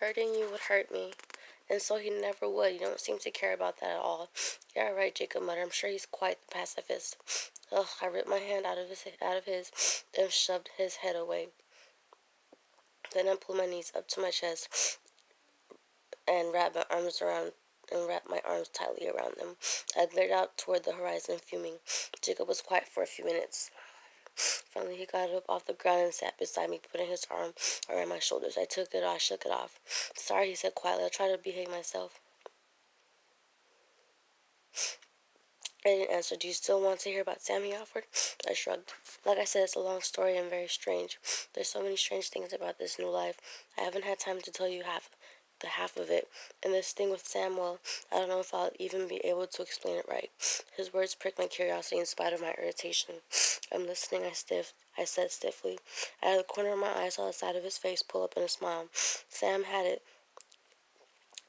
Hurting you would hurt me. And so he never would. You don't seem to care about that at all. Yeah, right, Jacob muttered. I'm sure he's quite the pacifist. Ugh, I ripped my hand out of his, and shoved his head away. Then I pulled my knees up to my chest and wrapped my arms tightly around them. I glared out toward the horizon, fuming. Jacob was quiet for a few minutes. Finally, he got up off the ground and sat beside me, putting his arm around my shoulders. I shook it off. Sorry, he said quietly. I'll try to behave myself. I didn't answer. Do you still want to hear about Sam? He offered. I shrugged. Like I said, it's a long story and very strange. There's so many strange things about this new life. I haven't had time to tell you half of it. And this thing with Sam, well, I don't know if I'll even be able to explain it right. His words pricked my curiosity in spite of my irritation. I'm listening, I said stiffly. Out of the corner of my eye, I saw the side of his face pull up in a smile. Sam had it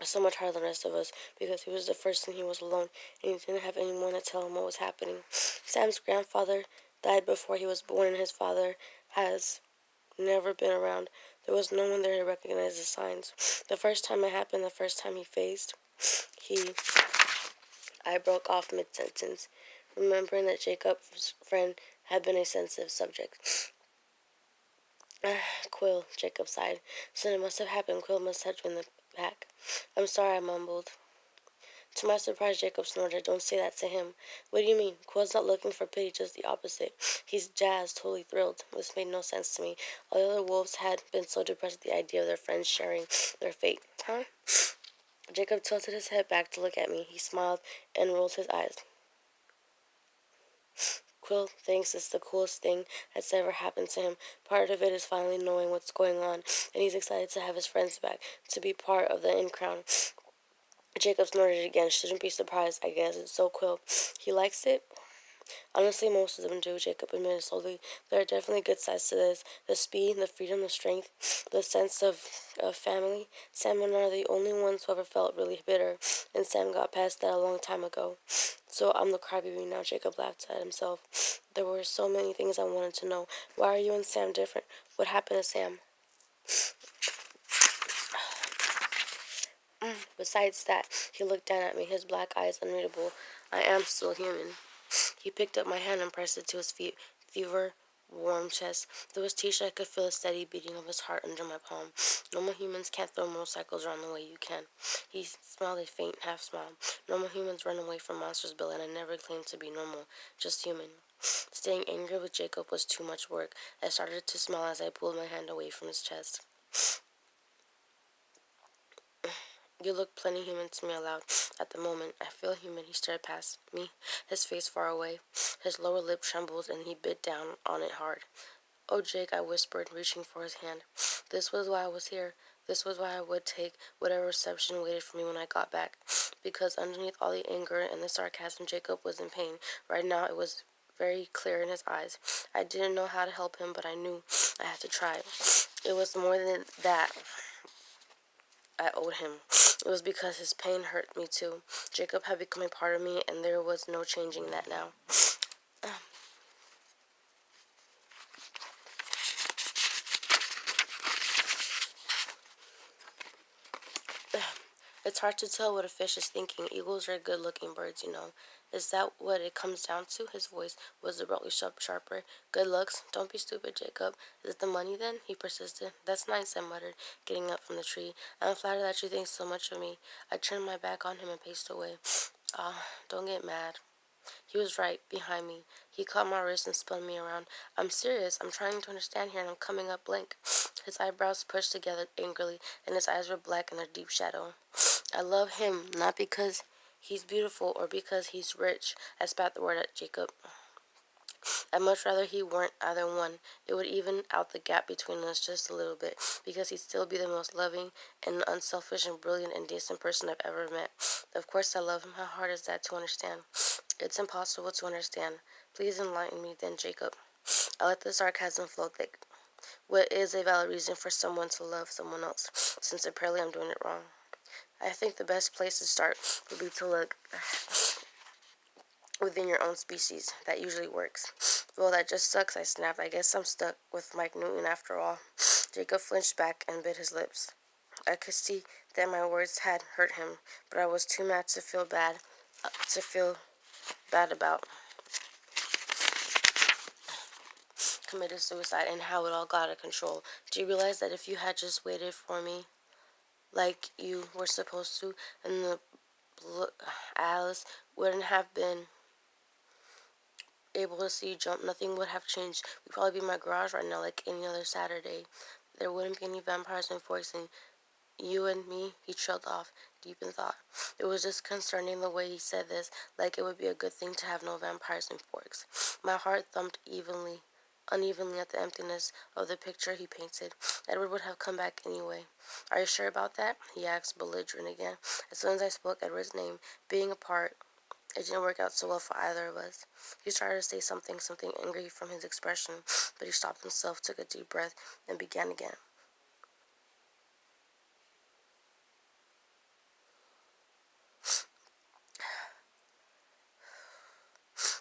so much harder than the rest of us because he was the first and he was alone, and he didn't have anyone to tell him what was happening. Sam's grandfather died before he was born, and his father has never been around. There was no one there to recognize the signs. The first time it happened, the first time he phased, I broke off mid-sentence, remembering that Jacob's friend had been a sensitive subject. Quill, Jacob sighed. So it must have happened. Quill must have been the pack. I'm sorry, I mumbled. To my surprise, Jacob snorted. Don't say that to him. What do you mean? Quill's not looking for pity, just the opposite. He's jazzed, totally thrilled. This made no sense to me. All the other wolves had been so depressed at the idea of their friends sharing their fate. Huh? Jacob tilted his head back to look at me. He smiled and rolled his eyes. Quill thinks it's the coolest thing that's ever happened to him. Part of it is finally knowing what's going on, and he's excited to have his friends back, to be part of the in-crown. Jacob snorted again. Shouldn't be surprised, I guess. It's so Quill. He likes it? Honestly, most of them do, Jacob admitted slowly. There are definitely good sides to this. The speed, the freedom, the strength, the sense of family. Sam and I are the only ones who ever felt really bitter, and Sam got past that a long time ago. So I'm the crybaby now, Jacob laughed at himself. There were so many things I wanted to know. Why are you and Sam different? What happened to Sam? Besides that, he looked down at me, his black eyes unreadable. I am still human. He picked up my hand and pressed it to his warm chest. Through his t-shirt, I could feel the steady beating of his heart under my palm. Normal humans can't throw motorcycles around the way you can. He smiled a faint half-smile. Normal humans run away from monsters, Bill, and I never claimed to be normal, just human. Staying angry with Jacob was too much work. I started to smile as I pulled my hand away from his chest. You look plenty human to me, aloud. At the moment, I feel human. He stared past me, his face far away. His lower lip trembled, and he bit down on it hard. Oh, Jake, I whispered, reaching for his hand. This was why I was here. This was why I would take whatever reception waited for me when I got back. Because underneath all the anger and the sarcasm, Jacob was in pain. Right now, it was very clear in his eyes. I didn't know how to help him, but I knew I had to try. It was more than that I owed him. It was because his pain hurt me too. Jacob had become a part of me, and there was no changing that now. It's hard to tell what a fish is thinking. Eagles are good-looking birds, you know. Is that what it comes down to? His voice was abruptly sharper. Good looks? Don't be stupid, Jacob. Is it the money, then? He persisted. That's nice, I muttered, getting up from the tree. I'm flattered that you think so much of me. I turned my back on him and paced away. Don't get mad. He was right behind me. He caught my wrist and spun me around. I'm serious. I'm trying to understand here, and I'm coming up blank. His eyebrows pushed together angrily, and his eyes were black in their deep shadow. I love him, not because he's beautiful or because he's rich. I spat the word at Jacob. I'd much rather he weren't either one. It would even out the gap between us just a little bit, because he'd still be the most loving and unselfish and brilliant and decent person I've ever met. Of course I love him. How hard is that to understand? It's impossible to understand. Please enlighten me then, Jacob. I let the sarcasm flow thick. What is a valid reason for someone to love someone else, since apparently I'm doing it wrong? I think the best place to start would be to look within your own species. That usually works. Well, that just sucks, I snapped. I guess I'm stuck with Mike Newton after all. Jacob flinched back and bit his lips. I could see that my words had hurt him, but I was too mad to feel bad about committed suicide and how it all got out of control. Do you realize that if you had just waited for me like you were supposed to, and the Alice wouldn't have been able to see you jump, nothing would have changed. We'd probably be in my garage right now like any other Saturday. There wouldn't be any vampires enforcing you and me. He trailed off, deep in thought. It was disconcerting the way he said this, like it would be a good thing to have no vampires and forks. My heart thumped unevenly at the emptiness of the picture he painted. Edward would have come back anyway. Are you sure about that? He asked, belligerent again. As soon as I spoke Edward's name, being apart, it didn't work out so well for either of us. He started to say something angry from his expression, but he stopped himself, took a deep breath, and began again.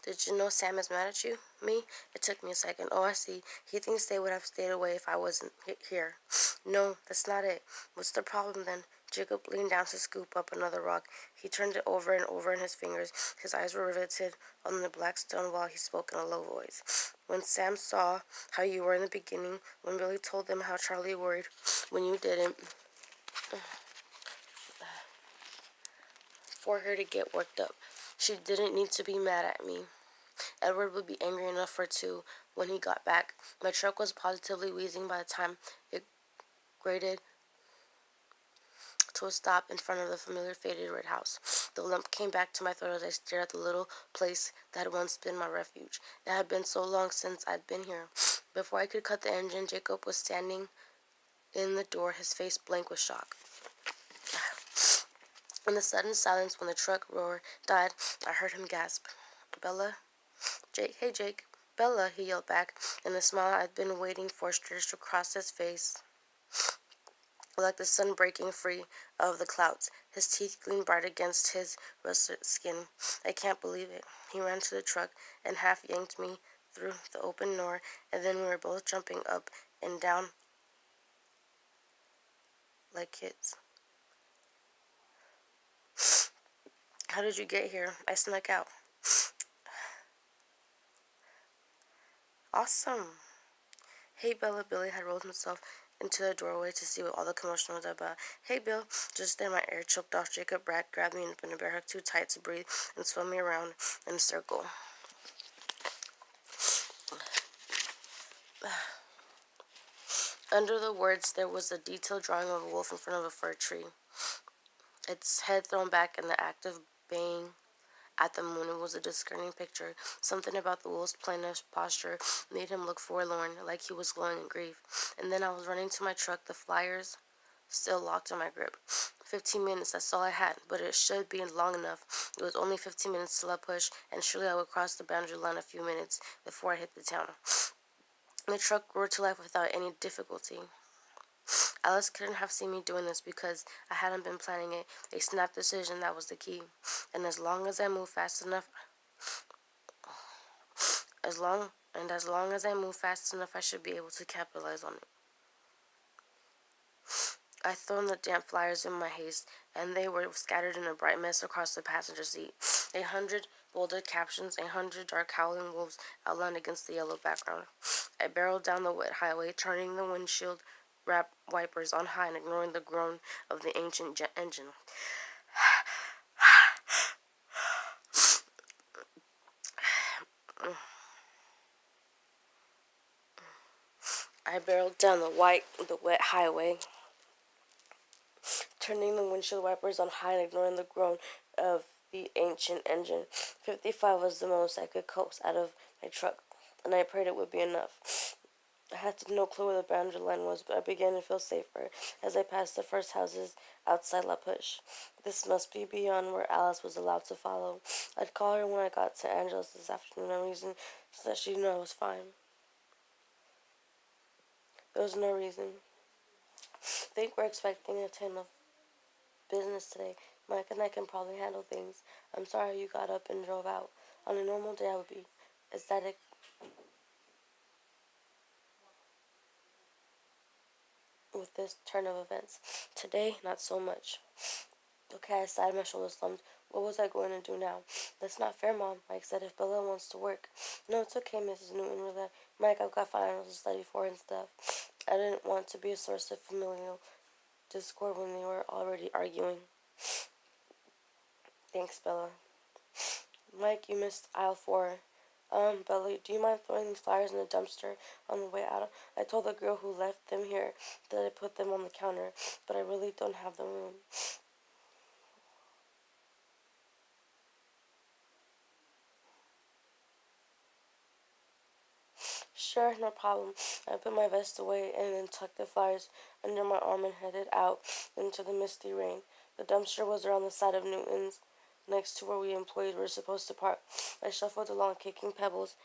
Did you know Sam is mad at you? Me? It took me a second. Oh, I see. He thinks they would have stayed away if I wasn't here. No, that's not it. What's the problem then? Jacob leaned down to scoop up another rock. He turned it over and over in his fingers. His eyes were riveted on the black stone while he spoke in a low voice. When Sam saw how you were in the beginning, when Billy told them how Charlie worried when you didn't, for her to get worked up. She didn't need to be mad at me. Edward would be angry enough for two when he got back. My truck was positively wheezing by the time it grated to a stop in front of the familiar faded red house. The lump came back to my throat as I stared at the little place that had once been my refuge. It had been so long since I'd been here. Before I could cut the engine, Jacob was standing in the door, his face blank with shock. In the sudden silence when the truck roar died, I heard him gasp. Bella? Jake, hey Jake. Bella, he yelled back, and the smile I'd been waiting for stretched to cross his face like the sun breaking free of the clouds. His teeth gleamed bright against his russet skin. I can't believe it. He ran to the truck and half yanked me through the open door, and then we were both jumping up and down like kids. How did you get here? I snuck out. Awesome. Hey, Bella. Billy had rolled himself into the doorway to see what all the commotion was about. Hey, Bill. Just then my air choked off. Jacob grabbed me in a bear hug too tight to breathe and swung me around in a circle. Under the words, there was a detailed drawing of a wolf in front of a fir tree, its head thrown back in the act of baying at the moon. It was a discerning picture. Something about the wolf's plain posture made him look forlorn, like he was glowing in grief. And then I was running to my truck, the flyers still locked in my grip. 15 minutes, that's all I had, but it should be long enough. It was only 15 minutes till I pushed, and surely I would cross the boundary line a few minutes before I hit the town. The truck roared to life without any difficulty. Alice couldn't have seen me doing this because I hadn't been planning it. A snap decision, that was the key. And as long as I move fast enough, as long as I move fast enough, I should be able to capitalize on it. I thrown the damp flyers in my haste, and they were scattered in a bright mess across the passenger seat. 100 bolded captions, 100 dark howling wolves outlined against the yellow background. I barreled down the wet highway, turning the windshield wipers on high and ignoring the groan of the ancient engine. I barreled down the wet highway, turning the windshield wipers on high and ignoring the groan of the ancient engine. 55 was the most I could coax out of my truck, and I prayed it would be enough. I had no clue where the boundary line was, but I began to feel safer as I passed the first houses outside La Push. This must be beyond where Alice was allowed to follow. I'd call her when I got to Angela's this afternoon, no reason, so that she'd know I was fine. There was no reason. I think we're expecting a ton of business today. Mike and I can probably handle things. I'm sorry you got up and drove out. On a normal day I would be ecstatic. with this turn of events. Today, not so much. Okay, I sighed, my shoulders slumped. What was I going to do now? That's not fair, Mom, Mike said, if Bella wants to work. No, it's okay, Mrs. Newton relaxed. Mike, I've got finals to study for and stuff. I didn't want to be a source of familial discord when they were already arguing. Thanks, Bella. Mike, you missed aisle 4. Bella, do you mind throwing these flyers in the dumpster on the way out? I told the girl who left them here that I put them on the counter, but I really don't have the room. Sure, no problem. I put my vest away and then tucked the flyers under my arm and headed out into the misty rain. The dumpster was around the side of Newton's, next to where we employees were supposed to park. I shuffled along, kicking pebbles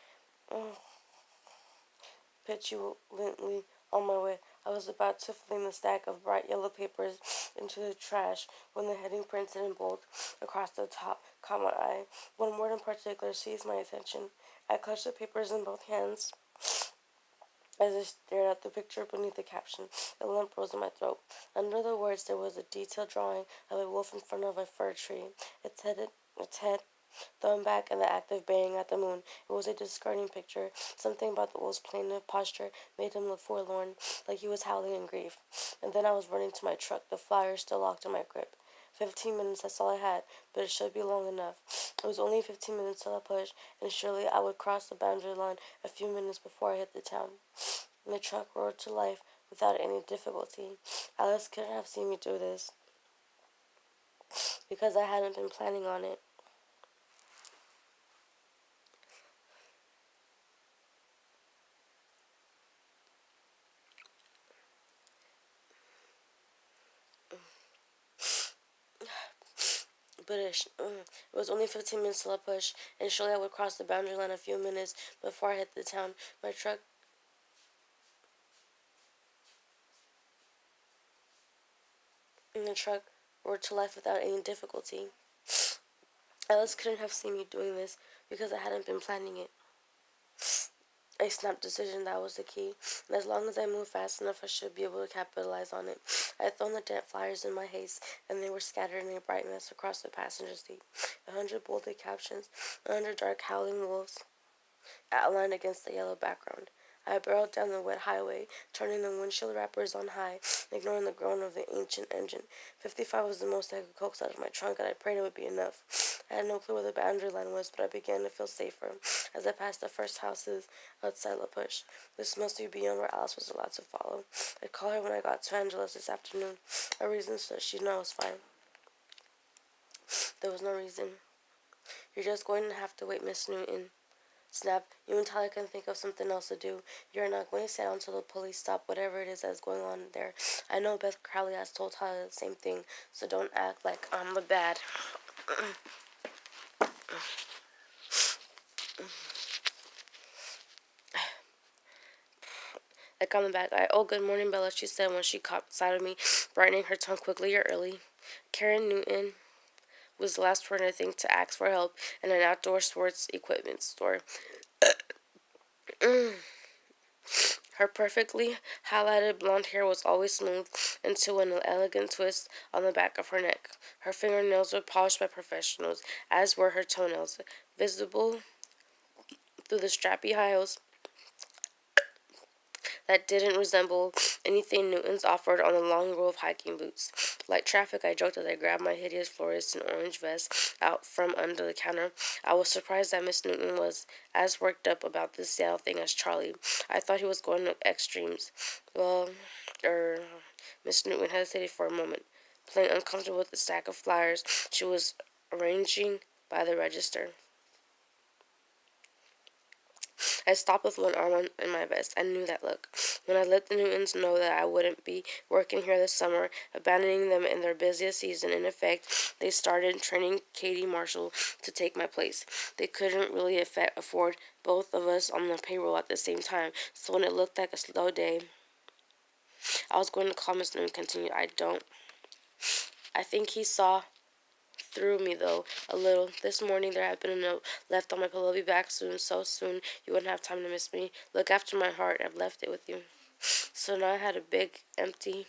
petulantly on my way. I was about to fling the stack of bright yellow papers into the trash when the heading printed in bold across the top caught my eye. One word in particular seized my attention. I clutched the papers in both hands as I stared at the picture beneath the caption. A lump rose in my throat. Under the words there was a detailed drawing of a wolf in front of a fir tree, its head thrown back in the act of baying at the moon. It was a discarding picture. Something about the wolf's plaintive posture made him look forlorn, like he was howling in grief. And then I was running to my truck, the flyer still locked in my grip. 15 minutes, that's all I had, but it should be long enough. It was only 15 minutes till I pushed, and surely I would cross the boundary line a few minutes before I hit the town. And the truck roared to life without any difficulty. Alice couldn't have seen me do this, because I hadn't been planning on it. But it was only 15 minutes till I pushed, and surely I would cross the boundary line a few minutes before I hit the town. My truck and the truck roared to life without any difficulty. Alice couldn't have seen me doing this because I hadn't been planning it. A snap decision, that was the key. And as long as I moved fast enough, I should be able to capitalize on it. I had thrown the damp flyers in my haste, and they were scattered in a bright mess across the passenger seat. 100 bolded captions, 100 dark howling wolves, outlined against the yellow background. I barreled down the wet highway, turning the windshield wrappers on high, ignoring the groan of the ancient engine. 55 was the most I could coax out of my trunk, and I prayed it would be enough. I had no clue where the boundary line was, but I began to feel safer as I passed the first houses outside La Push. This must be beyond where Alice was allowed to follow. I'd call her when I got to Angeles this afternoon. A reason so she'd know I was fine. There was no reason. You're just going to have to wait, Miss Newton. Snap, you and Tyler can think of something else to do. You're not going to stay out until the police stop whatever it is that's going on there. I know Beth Crowley has told Tyler the same thing, so don't act like I'm the bad. Like I'm the bad guy. Oh, good morning, Bella, she said when she caught sight of me, brightening her tongue quickly or early. Karen Newton was the last person I think to ask for help in an outdoor sports equipment store. Her perfectly highlighted blonde hair was always smooth into an elegant twist on the back of her neck. Her fingernails were polished by professionals, as were her toenails, visible through the strappy heels that didn't resemble anything Newton's offered on the long row of hiking boots. Like traffic, I joked as I grabbed my hideous fluorescent orange vest out from under the counter. I was surprised that Miss Newton was as worked up about this Seattle thing as Charlie. I thought he was going to extremes. Well, Miss Newton hesitated for a moment, playing uncomfortable with the stack of flyers she was arranging by the register. I stopped with one arm in my vest. I knew that look. When I let the Newtons know that I wouldn't be working here this summer, abandoning them in their busiest season, in effect, they started training Katie Marshall to take my place. They couldn't really afford both of us on the payroll at the same time, so when it looked like a slow day, I was going to call Miss Newton and continue. I think he saw through me, though, a little. This morning there had been a note left on my pillow. I'll be back soon, so soon you wouldn't have time to miss me. Look after my heart. I've left it with you. So now I had a big empty